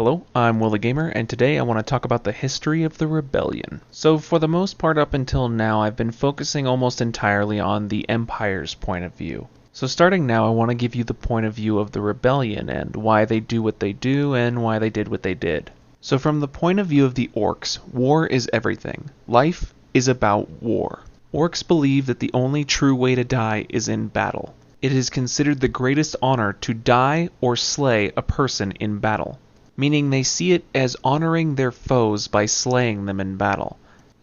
Hello, I'm Willie Gamer, and today I want to talk about the history of the rebellion. So for the most part up until now, I've been focusing almost entirely on the Empire's point of view. So starting now, I want to give you the point of view of the rebellion and why they do what they do and why they did what they did. So from the point of view of the orcs, war is everything. Life is about war. Orcs believe that the only true way to die is in battle. It is considered the greatest honor to die or slay a person in battle, meaning they see it as honoring their foes by slaying them in battle,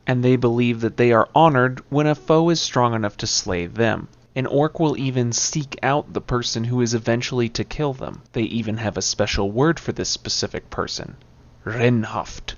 and they believe that they are honored when a foe is strong enough to slay them. An orc will even seek out the person who is eventually to kill them. They even have a special word for this specific person, Renhaft.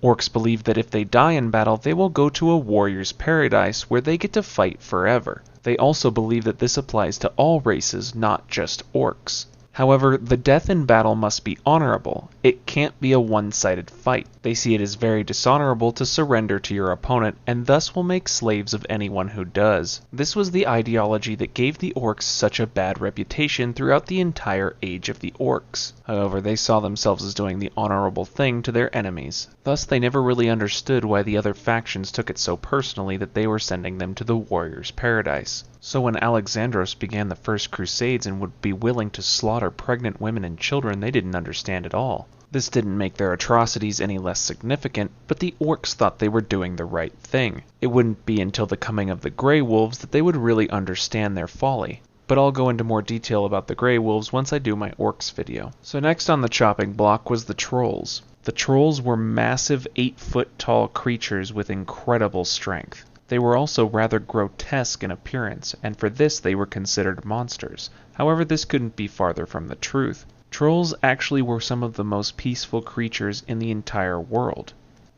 Orcs believe that if they die in battle, they will go to a warrior's paradise where they get to fight forever. They also believe that this applies to all races, not just orcs. However, the death in battle must be honorable. It can't be a one-sided fight. They see it as very dishonorable to surrender to your opponent, and thus will make slaves of anyone who does. This was the ideology that gave the orcs such a bad reputation throughout the entire age of the orcs. However, they saw themselves as doing the honorable thing to their enemies. Thus, they never really understood why the other factions took it so personally that they were sending them to the warrior's paradise. So when Alexandros began the First Crusades and would be willing to slaughter pregnant women and children, they didn't understand at all. This didn't make their atrocities any less significant, but the orcs thought they were doing the right thing. It wouldn't be until the coming of the Grey Wolves that they would really understand their folly. But I'll go into more detail about the Grey Wolves once I do my orcs video. So next on the chopping block was the trolls. The trolls were massive 8-foot tall creatures with incredible strength. They were also rather grotesque in appearance, and for this they were considered monsters. However, this couldn't be farther from the truth. Trolls actually were some of the most peaceful creatures in the entire world.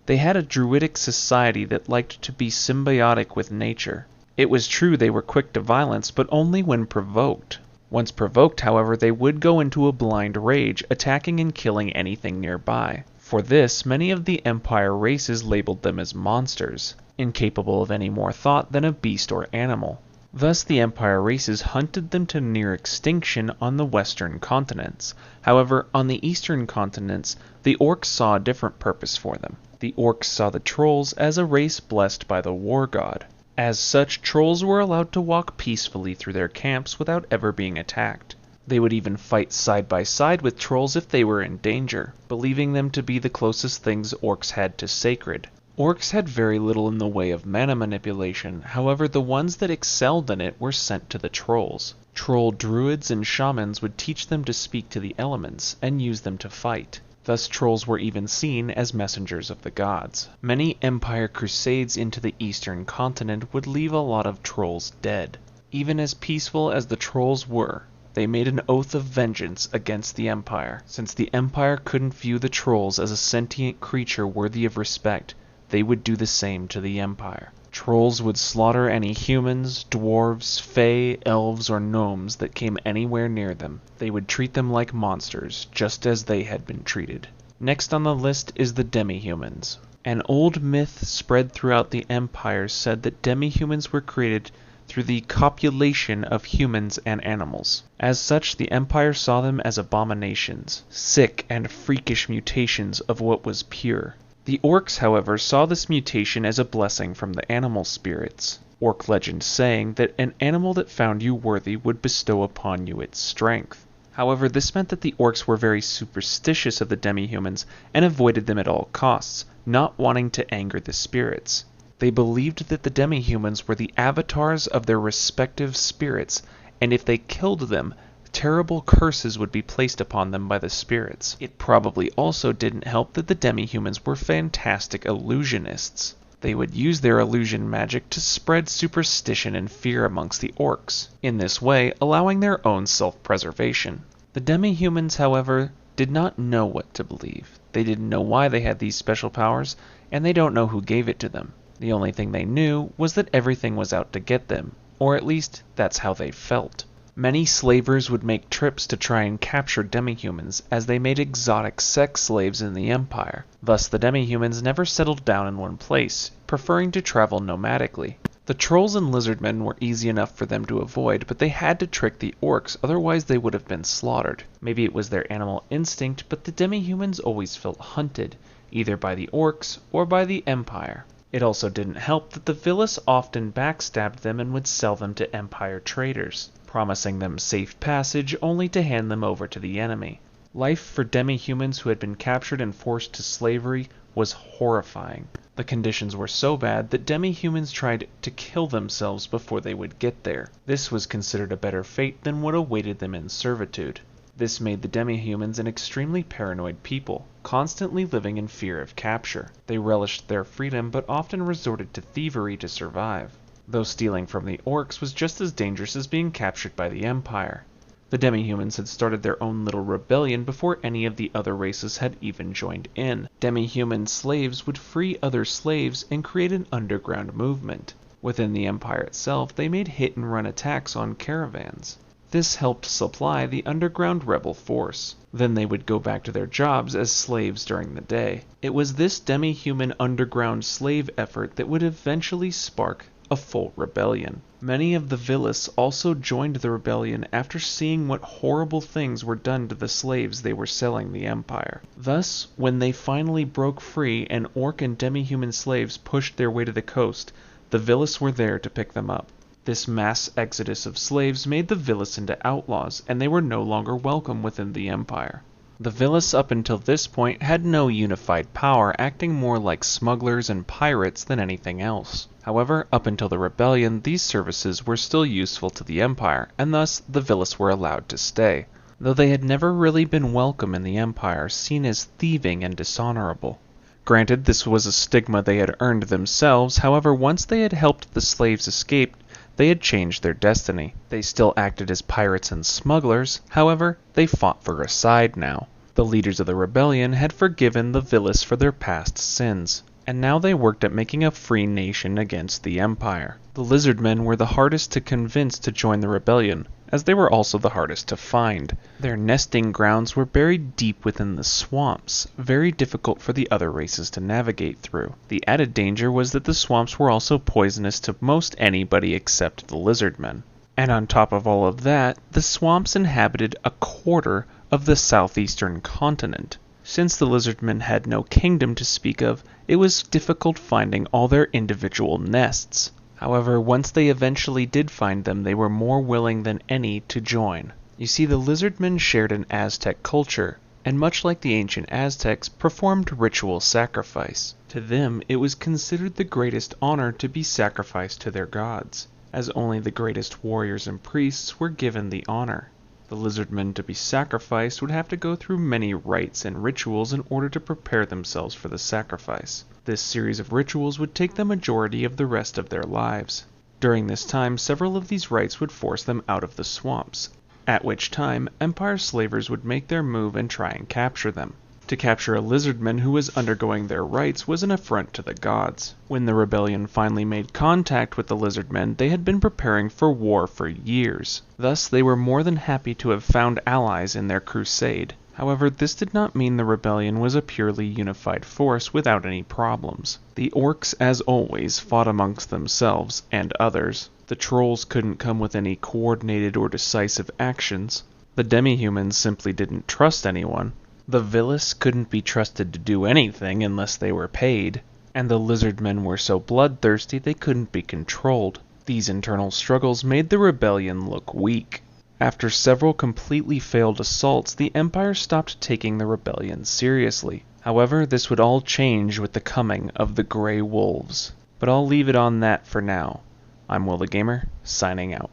They had a druidic society that liked to be symbiotic with nature. It was true they were quick to violence, but only when provoked. Once provoked, however, they would go into a blind rage, attacking and killing anything nearby. For this, many of the Empire races labeled them as monsters, incapable of any more thought than a beast or animal. Thus the Empire races hunted them to near extinction on the western continents. However, on the eastern continents, the orcs saw a different purpose for them. The orcs saw the trolls as a race blessed by the war god. As such, trolls were allowed to walk peacefully through their camps without ever being attacked. They would even fight side by side with trolls if they were in danger, believing them to be the closest things orcs had to sacred. Orcs had very little in the way of mana manipulation, however the ones that excelled in it were sent to the trolls. Troll druids and shamans would teach them to speak to the elements, and use them to fight. Thus trolls were even seen as messengers of the gods. Many Empire crusades into the eastern continent would leave a lot of trolls dead. Even as peaceful as the trolls were, they made an oath of vengeance against the Empire. Since the Empire couldn't view the trolls as a sentient creature worthy of respect, they would do the same to the Empire. Trolls would slaughter any humans, dwarves, fae, elves, or gnomes that came anywhere near them. They would treat them like monsters, just as they had been treated. Next on the list is the demi-humans. An old myth spread throughout the Empire said that demi-humans were created through the copulation of humans and animals. As such, the Empire saw them as abominations, sick and freakish mutations of what was pure. The orcs, however, saw this mutation as a blessing from the animal spirits. Orc legend saying that an animal that found you worthy would bestow upon you its strength. However, this meant that the orcs were very superstitious of the demi-humans and avoided them at all costs, not wanting to anger the spirits. They believed that the demi-humans were the avatars of their respective spirits, and if they killed them, terrible curses would be placed upon them by the spirits. It probably also didn't help that the demi-humans were fantastic illusionists. They would use their illusion magic to spread superstition and fear amongst the orcs, in this way allowing their own self-preservation. The demi-humans, however, did not know what to believe. They didn't know why they had these special powers, and they don't know who gave it to them. The only thing they knew was that everything was out to get them, or at least that's how they felt. Many slavers would make trips to try and capture demi-humans, as they made exotic sex slaves in the Empire. Thus the demi-humans never settled down in one place, preferring to travel nomadically. The trolls and lizardmen were easy enough for them to avoid, but they had to trick the orcs, otherwise they would have been slaughtered. Maybe it was their animal instinct, but the demi-humans always felt hunted, either by the orcs or by the Empire. It also didn't help that the Villis often backstabbed them and would sell them to Empire traders, promising them safe passage only to hand them over to the enemy. Life for demi-humans who had been captured and forced to slavery was horrifying. The conditions were so bad that demi-humans tried to kill themselves before they would get there. This was considered a better fate than what awaited them in servitude. This made the demi-humans an extremely paranoid people, constantly living in fear of capture. They relished their freedom but often resorted to thievery to survive, though stealing from the orcs was just as dangerous as being captured by the Empire. The demi-humans had started their own little rebellion before any of the other races had even joined in. Demi-human slaves would free other slaves and create an underground movement. Within the Empire itself, they made hit-and-run attacks on caravans. This helped supply the underground rebel force. Then they would go back to their jobs as slaves during the day. It was this demi-human underground slave effort that would eventually spark a full rebellion. Many of the Villis also joined the rebellion after seeing what horrible things were done to the slaves they were selling the Empire. Thus, when they finally broke free and orc and demi-human slaves pushed their way to the coast, the Villis were there to pick them up. This mass exodus of slaves made the Villis into outlaws, and they were no longer welcome within the Empire. The Villis up until this point had no unified power, acting more like smugglers and pirates than anything else. However, up until the rebellion, these services were still useful to the Empire, and thus the Villis were allowed to stay, though they had never really been welcome in the Empire, seen as thieving and dishonorable. Granted, this was a stigma they had earned themselves, however, once they had helped the slaves escape, they had changed their destiny. They still acted as pirates and smugglers, however, they fought for a side now. The leaders of the rebellion had forgiven the Villis for their past sins, and now they worked at making a free nation against the Empire. The lizardmen were the hardest to convince to join the rebellion, as they were also the hardest to find. Their nesting grounds were buried deep within the swamps, very difficult for the other races to navigate through. The added danger was that the swamps were also poisonous to most anybody except the lizardmen. And on top of all of that, the swamps inhabited a quarter of the southeastern continent. Since the lizardmen had no kingdom to speak of, it was difficult finding all their individual nests. However, once they eventually did find them, they were more willing than any to join. You see, the lizardmen shared an Aztec culture, and much like the ancient Aztecs, performed ritual sacrifice. To them, it was considered the greatest honor to be sacrificed to their gods, as only the greatest warriors and priests were given the honor. The lizardmen to be sacrificed would have to go through many rites and rituals in order to prepare themselves for the sacrifice. This series of rituals would take the majority of the rest of their lives. During this time, several of these rites would force them out of the swamps, at which time Empire slavers would make their move and try and capture them. To capture a lizardman who was undergoing their rites was an affront to the gods. When the rebellion finally made contact with the lizardmen, they had been preparing for war for years. Thus, they were more than happy to have found allies in their crusade. However, this did not mean the rebellion was a purely unified force without any problems. The orcs, as always, fought amongst themselves and others. The trolls couldn't come with any coordinated or decisive actions. The demi-humans simply didn't trust anyone. The Villis couldn't be trusted to do anything unless they were paid, and the lizardmen were so bloodthirsty they couldn't be controlled. These internal struggles made the rebellion look weak. After several completely failed assaults, the Empire stopped taking the rebellion seriously. However, this would all change with the coming of the Grey Wolves. But I'll leave it on that for now. I'm Will the Gamer, signing out.